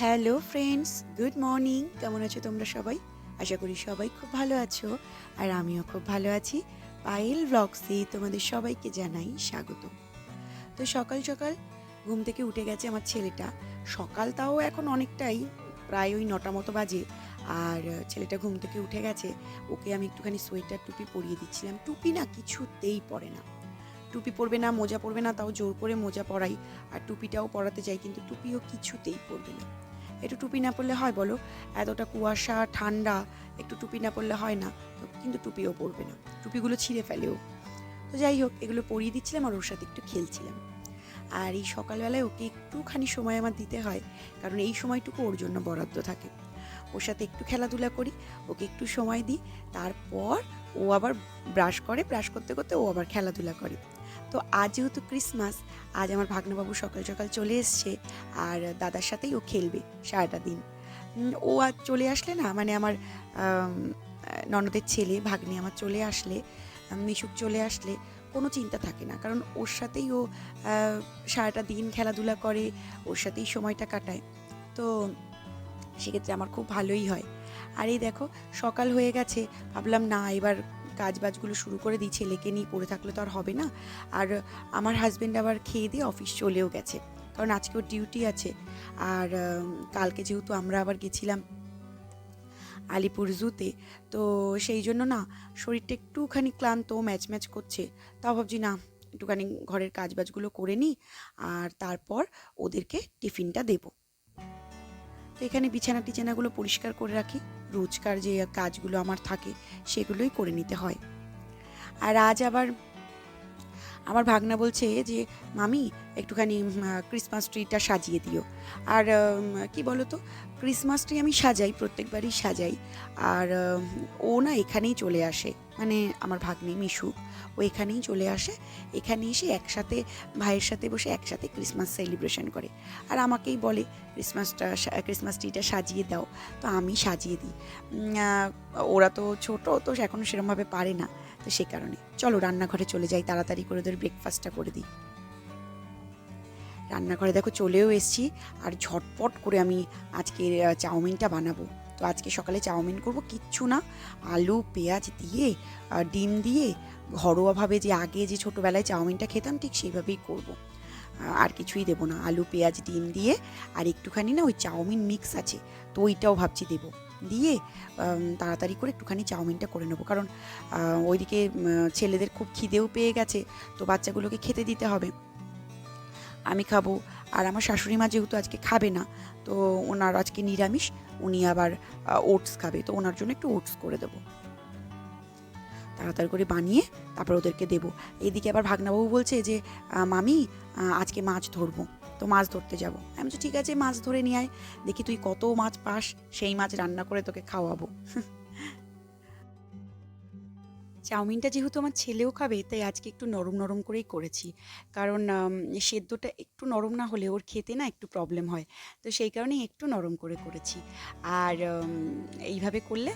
Hello friends, good morning. কেমন আছো তোমরা সবাই? আশা করি সবাই খুব ভালো আছো, আর আমিও খুব ভালো আছি। পায়েল ব্লগসে তোমাদের সবাইকে জানাই স্বাগত। তো সকাল সকাল ঘুম থেকে উঠে গেছে আমার ছেলেটা। সকাল তাও এখন অনেকটাই, প্রায় ওই 9টা মতো বাজে। আর ছেলেটা ঘুম থেকে উঠে গেছে। ওকে আমি একটুখানি সোয়েটার টুপি পরিয়ে দিচ্ছিলাম। টুপি না কিছুতেই পরে না, টুপি পরবে না, মোজা পরবে না, তাও জোর করে মোজা পরাই। আর টুপিটাও পরাতে চাই, কিন্তু টুপিও কিছুতেই পরবে না। একটু টুপি না পরলে হয় বলো? এতটা কুয়াশা ঠান্ডা, একটু টুপি না পরলে হয় না? তো কিন্তু টুপিও পরবে না, টুপিগুলো ছিঁড়ে ফেলেও। তো যাই হোক, এগুলো পরিয়ে দিচ্ছিলাম আর ওর সাথে একটু খেলছিলাম। আর এই সকালবেলায় ওকে একটুখানি সময় আমার দিতে হয়, কারণ এই সময়টুকু ওর জন্য বরাদ্দ থাকে। ওর সাথে একটু খেলাধুলা করি, ওকে একটু সময় দিই, তারপর ও আবার ব্রাশ করে, ব্রাশ করতে করতে ও আবার খেলাধুলা করে। তো আজ যেহেতু ক্রিসমাস, আজ আমার ভাগ্নেবাবু সকাল সকাল চলে এসছে, আর দাদার সাথেই ও খেলবে সারাটা দিন। ও আজ চলে আসলে না, মানে আমার আম, ননদের ছেলে ভাগ্নে আমার চলে আসলে, মিশুক চলে আসলে কোনো চিন্তা থাকে না, কারণ ওর সাথেই ও সারাটা দিন খেলাধুলা করে, ওর সাথেই সময়টা কাটায়। তো সেক্ষেত্রে আমার খুব ভালোই হয়। আর এই দেখো, সকাল হয়ে গেছে, ভাবলাম না এবার কাজ বাজগুলো শুরু করে দিই, ছেলেকে নিয়ে পড়ে থাকলে তো আর হবে না। আর আমার হাজব্যান্ড আবার খেয়ে দিয়ে অফিস চলেও গেছে, কারণ আজকে ওর ডিউটি আছে। আর কালকে যেহেতু আমরা আবার গেছিলাম আলিপুর জুতে, তো সেই জন্য না শরীরটা একটুখানি ক্লান্ত, ম্যাচ ম্যাচ করছে। তাও ভাবছি না, একটুখানি ঘরের কাজ বাজগুলো করে নিই, আর তারপর ওদেরকে টিফিনটা দেবো। তো এখানে বিছানা টিছানাগুলো পরিষ্কার করে রাখি, রোজকার যে কাজগুলো আমার থাকে সেগুলোই করে নিতে হয়। আর আজ আবার আমার ভাগনা বলছে যে মামি একটুখানি ক্রিসমাস ট্রিটা সাজিয়ে দিও। আর কি বলো তো, ক্রিসমাস ট্রি আমি সাজাই, প্রত্যেকবারই সাজাই। আর ও না এখানেই চলে আসে, মানে আমার ভাগ্নে মিশু, ও এখানেই চলে আসে। এখানে এসে একসাথে ভাইয়ের সাথে বসে একসাথে ক্রিসমাস সেলিব্রেশন করে। আর আমাকেই বলে ক্রিসমাস ট্রিটা সাজিয়ে দাও। তো আমি সাজিয়ে দিই। ওরা তো ছোট, তো এখনও সেরকমভাবে পারে না। তো সে কারণে চলো রান্নাঘরে চলে যাই, তাড়াতাড়ি করে ওদের ব্রেকফাস্টটা করে দিই। রান্নাঘরে দেখো চলেও এসেছি, আর ঝটপট করে আমি আজকে চাউমিনটা বানাবো। তো আজকে সকালে চাউমিন করব, কিচ্ছু না, আলু পেঁয়াজ দিয়ে ডিম দিয়ে, ঘরোয়াভাবে যে আগে যে ছোটোবেলায় চাউমিনটা খেতাম ঠিক সেইভাবেই করব। আর কিছুই দেবো না, আলু পেঁয়াজ ডিম দিয়ে, আর একটুখানি না ওই চাউমিন মিক্স আছে, তো ওইটাও ভাবছি দেবো। দিয়ে তাড়াতাড়ি করে একটুখানি চাউমিনটা করে নেবো, কারণ ওইদিকে ছেলেদের খুব খিদেও পেয়ে গেছে, তো বাচ্চাগুলোকে খেতে দিতে হবে। আমি খাবো, আর আমার শাশুড়ি মা যেহেতু আজকে খাবে না, তো ওনার আজকে নিরামিষ, উনি আবার ওটস খাবে, তো ওনার জন্য একটু ওটস করে দেবো। তাড়াতাড়ি করে বানিয়ে তারপর ওদেরকে দেবো। এদিকে আবার ভাগনাবাবু বলছে যে মামি আজকে মাছ ধরবো, তো মাছ ধরতে যাবো। আমি বলছি ঠিক আছে, মাছ ধরে নিয়ে আয়, দেখি তুই কত মাছ পাস, সেই মাছ রান্না করে তোকে খাওয়াবো। চাউমিনটা যেহেতু আমার ছেলেও খাবে, তাই আজকে একটু নরম নরম করেই করেছি, কারণ সেদ্ধটা একটু নরম না হলে ওর খেতে না একটু প্রবলেম হয়। তো সেই কারণেই একটু নরম করে করেছি। আর এইভাবে করলে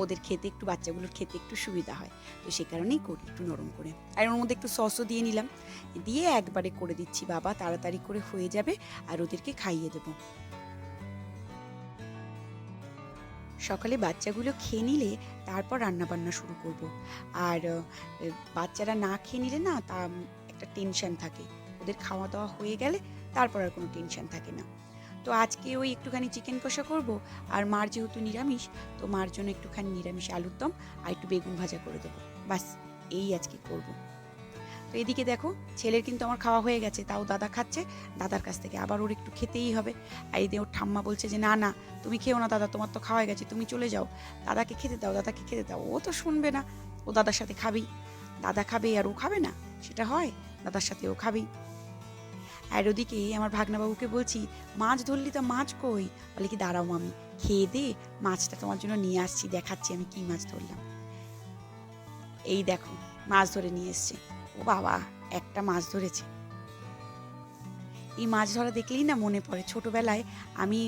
ওদের খেতে একটু, বাচ্চাগুলোর খেতে একটু সুবিধা হয়। তো সেই কারণেই করি একটু নরম করে। আর ওর মধ্যে একটু সসও দিয়ে নিলাম, দিয়ে একবারে করে দিচ্ছি, বাবা তাড়াতাড়ি করে হয়ে যাবে, আর ওদেরকে খাইয়ে দেবো। সকালে বাচ্চাগুলো খেয়ে নিলে তারপর রান্নাবান্না শুরু করব। আর বাচ্চারা না খেয়ে নিলে না, তা একটা টেনশন থাকে। ওদের খাওয়া দাওয়া হয়ে গেলে তারপর আর কোনো টেনশন থাকে না। তো আজকে ওই একটুখানি চিকেন কষা করব, আর মার যেহেতু নিরামিষ, তো মার জন্য একটুখানি নিরামিষ আলুর দম আর একটু বেগুন ভাজা করে দেবো, বাস এই আজকে করব। তো এদিকে দেখো, ছেলের কিন্তু আমার খাওয়া হয়ে গেছে, তাও দাদা খাচ্ছে। দাদার কাছ থেকে আবার ওর একটু খেতেই হবে। আর এই দিয়ে ওর ঠাম্মা বলছে যে না না, তুমি খেও না দাদা, তোমার তো খাওয়া হয়ে গেছে, তুমি চলে যাও, দাদাকে খেতে দাও, দাদাকে খেতে দাও। ও তো শুনবে না, ও দাদার সাথে খাবেই। দাদা খাবে আর ও খাবে না, সেটা হয়? দাদার সাথে ও খাবেই। আর ওদিকে আমার ভাগনাবাবুকে বলছি মাছ ধরলি, তা মাছ কই? বলে কি দাঁড়াও মামি, খেয়ে দে, মাছটা তোমার জন্য নিয়ে আসছি, দেখাচ্ছি আমি কি মাছ ধরলাম। এই দেখো, মাছ ধরে নিয়ে এসছে। ও বাবা, একটা মাছ ধরেছে। এই মাছ ধরা দেখলেই না মনে পড়ে ছোটোবেলায় আমি,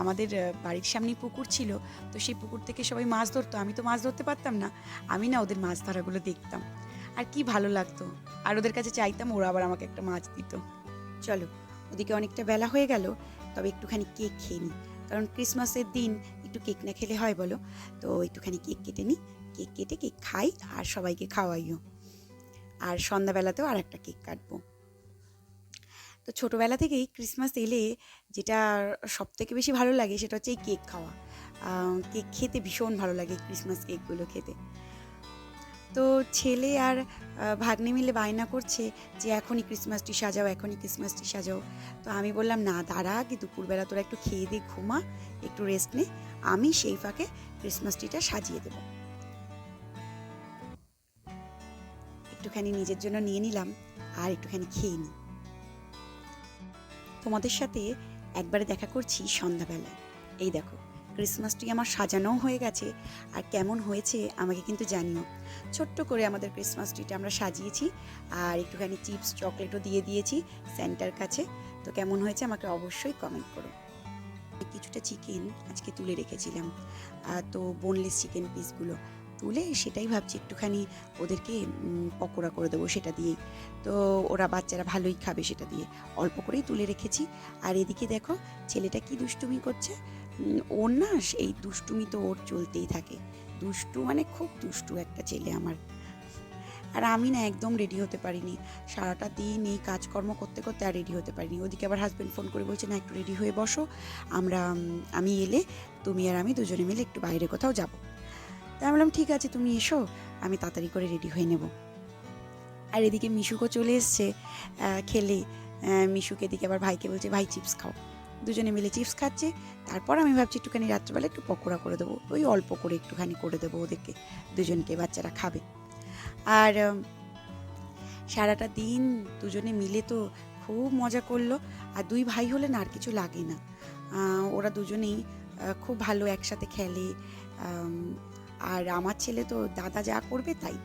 আমাদের বাড়ির সামনেই পুকুর ছিল, তো সেই পুকুর থেকে সবাই মাছ ধরতো, আমি তো মাছ ধরতে পারতাম না। আমি না ওদের মাছ ধরাগুলো দেখতাম, আর কি ভালো লাগতো। আর ওদের কাছে চাইতাম, ওরা আবার আমাকে একটা মাছ দিত। চলো, ওদিকে অনেকটা বেলা হয়ে গেল, তবে একটুখানি কেক খেয়ে নিই, কারণ ক্রিসমাসের দিন একটু কেক না খেলে হয় বলো? তো একটুখানি কেক কেটে নিই, কেক কেটে কেক খাই আর সবাইকে খাওয়াইও। আর সন্ধ্যাবেলাতেও আর একটা কেক কাটবো। তো ছোটোবেলা থেকেই ক্রিসমাস এলে যেটা সবথেকে বেশি ভালো লাগে সেটা হচ্ছে এই কেক খাওয়া। কেক খেতে ভীষণ ভালো লাগে, ক্রিসমাস কেকগুলো খেতে। তো ছেলে আর ভাগ্নে মিলে বায়না করছে যে এখনই ক্রিসমাস ট্রি সাজাও, এখনই ক্রিসমাস ট্রি সাজাও। তো আমি বললাম না দাঁড়া, কি দুপুরবেলা তোরা একটু খেয়ে দিয়ে ঘুমা, একটু রেস্ট নে, আমি সেই ফাঁকে ক্রিসমাস ট্রিটা সাজিয়ে দেবো। একটুখানি নিজের জন্য নিয়ে নিলাম আর একটুখানি খেয়ে নিই। তোমাদের সাথে একবারে দেখা করছি সন্ধ্যাবেলায়। এই দেখো ক্রিসমাস ট্রি আমার সাজানোও হয়ে গেছে, আর কেমন হয়েছে আমাকে কিন্তু জানিও। ছোট্ট করে আমাদের ক্রিসমাস ট্রিটা আমরা সাজিয়েছি, আর একটুখানি চিপস চকলেটও দিয়ে দিয়েছি সেন্টার কাছে। তো কেমন হয়েছে আমাকে অবশ্যই কমেন্ট করো। কিছুটা চিকেন আজকে তুলে রেখেছিলাম, তো বোনলেস চিকেন পিসগুলো তুলে সেটাই ভাবছি একটুখানি ওদেরকে পকোড়া করে দেবো সেটা দিয়েই। তো ওরা বাচ্চারা ভালোই খাবে সেটা দিয়ে, অল্প করেই তুলে রেখেছি। আর এদিকে দেখো ছেলেটা কি দুষ্টুমি করছে। ওর না এই দুষ্টুমি তো ওর চলতেই থাকে, দুষ্টু মানে খুব দুষ্টু একটা ছেলে আমার। আর আমি না একদম রেডি হতে পারিনি, সারাটা দিন এই কাজকর্ম করতে করতে আর রেডি হতে পারিনি। ওদিকে আবার হাজব্যান্ড ফোন করে বলছে না একটু রেডি হয়ে বসো, আমি এলে তুমি আর আমি দুজনে মিলে একটু বাইরে কোথাও যাবো। তাই বললাম ঠিক আছে তুমি এসো, আমি তাড়াতাড়ি করে রেডি হয়ে নেব। আর এদিকে মিশুকও চলে এসছে খেলে। মিশুকে এদিকে আবার ভাইকে বলছে ভাই চিপস খাও, দুজনে মিলে চিপস খাচ্ছে। তারপর আমি ভাবছি একটুখানি রাত্রেবেলা একটু পকোড়া করে দেবো, ওই অল্প করে একটুখানি করে দেবো ওদেরকে, দুজনকে, বাচ্চারা খাবে। আর সারাটা দিন দুজনে মিলে তো খুব মজা করলো। আর দুই ভাই হলে না আর কিছু লাগে না, ওরা দুজনেই খুব ভালো একসাথে খেলে। আর আমার ছেলে তো দাদা যা করবে তাই।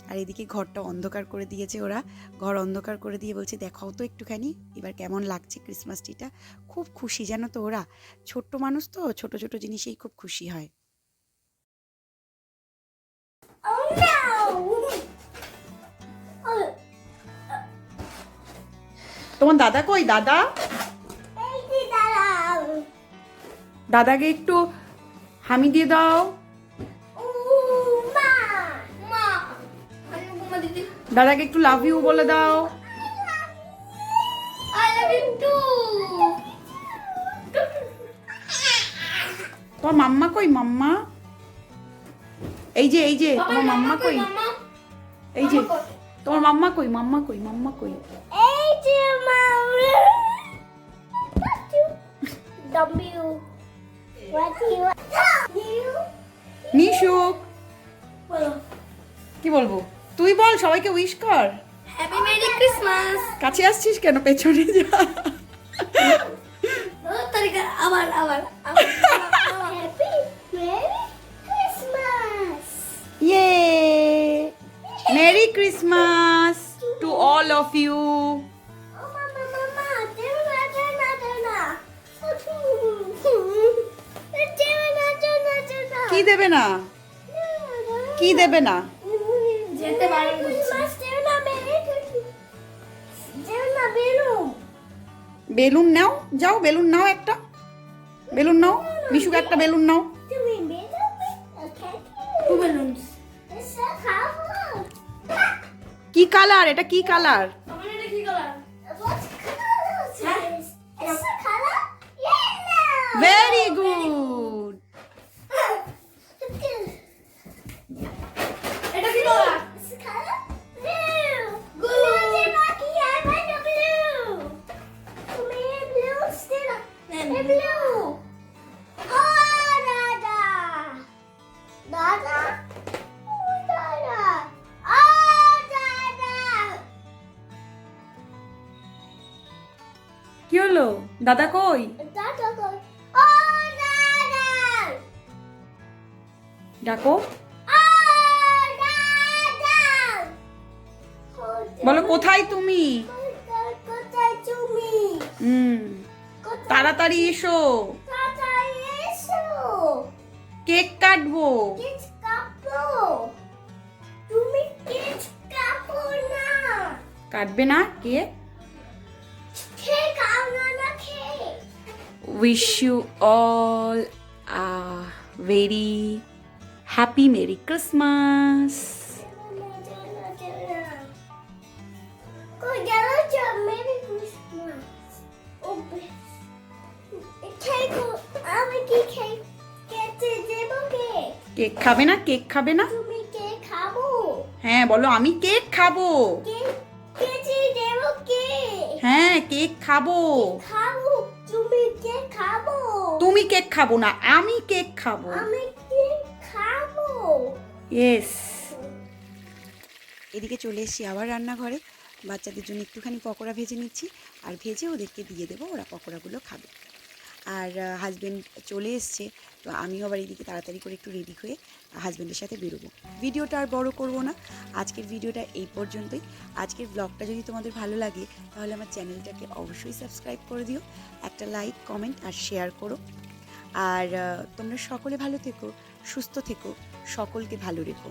আর এদিকে ঘরটা অন্ধকার করে দিয়েছে ওরা, ঘর অন্ধকার করে দিয়ে বলছে দেখাও তো একটুখানি এবার কেমন লাগছে ক্রিসমাস ট্রিটা। খুব খুশি জানো তো ওরা, ছোট্ট মানুষ তো, ছোট ছোট জিনিসেই খুব খুশি হয়। তোমার দাদা কই? দাদা, দাদাকে একটু হামি দিয়ে দাও। দাদাকে একটু লাভ ইউ বলে দাও। তোমার মাম্মা কই? মাম্মা এই যে তোমার মাম্মা কই? এই যে তোমার মাম্মা কই? মাম্মা কই? মাম্মা কই? নিশুক কি বলবো? তুই বল, সবাইকে উইশ কর। Happy merry Christmas. কাছে আসছিস কেন? পেছনে যা। আবার হ্যাপি মেরি ক্রিসমাস। ইয়ে, merry Christmas to all of you. কি দেবে না? কি দেবে না? যেতে বারণ করছে। বেলুন নাও, যাও বেলুন নাও, একটা বেলুন নাও, মিশুকে একটা বেলুন নাও। কি কালার এটা? কি কালার? Very good. কি হলো? দাদা কই? ডাকো, বলো কোথায় তুমি? তাড়াতাড়ি এসো, কেক কাটবো। কাটবে না cake? Wish you all very happy merry Christmas. কই গেল যে মেরি ক্রিসমাস। ও কেক আমি কি কেক কেটে দেবো কেক? কেক খাবে না? কেক খাবে না? তুমি কেক খাবো? হ্যাঁ বলো, আমি কেক খাবো। কেক কেটে দেবো কেক? হ্যাঁ কেক খাবো। খাবো। তুমি কেক খাবো? তুমি কেক খাবো না, আমি কেক খাবো। আমি কেক খাবো। ইয়েস। এদিকে চলে এসেছি আবার রান্নাঘরে। বাচ্চাদের জন্য একটুখানি পকোড়া ভেজে নিচ্ছি, আর ভেজে ওদেরকে দিয়ে দেবো, ওরা পকোড়াগুলো খাবে। আর হাজব্যান্ড চলে এসছে, তো আমিও আবার এদিকে তাড়াতাড়ি করে একটু রেডি হয়ে হাজব্যান্ডের সাথে বেরোবো। ভিডিওটা আর বড় করব না, আজকের ভিডিওটা এই পর্যন্তই। আজকের ব্লগটা যদি তোমাদের ভালো লাগে তাহলে আমার চ্যানেলটাকে অবশ্যই সাবস্ক্রাইব করে দিও, একটা লাইক কমেন্ট আর শেয়ার করো। আর তোমরা সকলে ভালো থেকো, সুস্থ থেকো, সকলকে ভালো রেখো।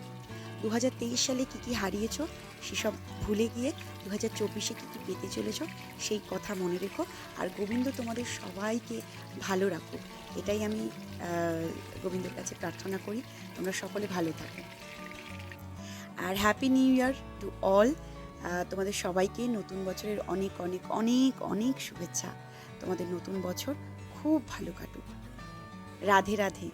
2023 সালে কী কী হারিয়েছো সেসব ভুলে গিয়ে 2024-এ কী কী পেতে চলেছো সেই কথা মনে রেখো। আর গোবিন্দ তোমাদের সবাইকে ভালো রাখো, এটাই আমি গোবিন্দর কাছে প্রার্থনা করি। তোমরা সকলে ভালো থাকো। আর happy new year to all. তোমাদের সবাইকে নতুন বছরের অনেক অনেক অনেক অনেক শুভেচ্ছা। তোমাদের নতুন বছর খুব ভালো কাটুক। রাধে রাধে।